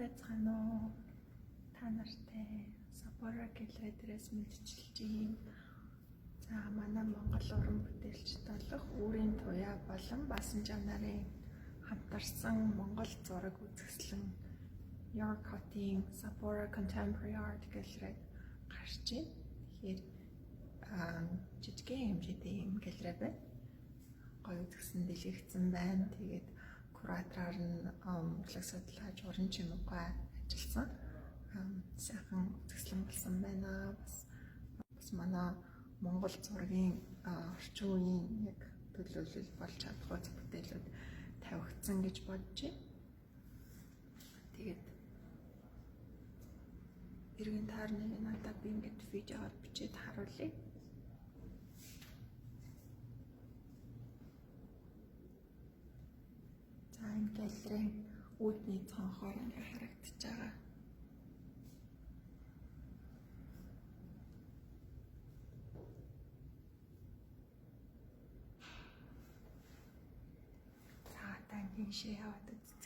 байцгаана уу? Та нартай Sapporo гэлээ дээрээс мэдчилж юм. За манай Монгол уран бүтээлчд болох өөрийн туяа болон Басан нарын хамтарсан Монгол зураг үзэсгэлэн Your Cutting Sapporo Contemporary Art гэлээ гарч байна. Тэгэхээр жижигхэн хэмжээтэй юм гэлээ байна. Гоё үзэсгэлэн дэлгэцсэн байна. Тэгээд куратораар нь урлаг судлаач уран чимэггүй ажилласан. Сайхан үзэсгэлэн болсон байна. Бас манай Монгол зургийн орчин үеийн яг төлөөлөл болж чадах бүтээлүүд тавигдсан гэж бодож байна. Тэгээд эргэн тойрныг надад би ингэж видеоор бичиж харуулъя. За энэ галерейн үүдний цонхоор ингээ харагдаж байгаа. За тангийн шээ яваад үзье.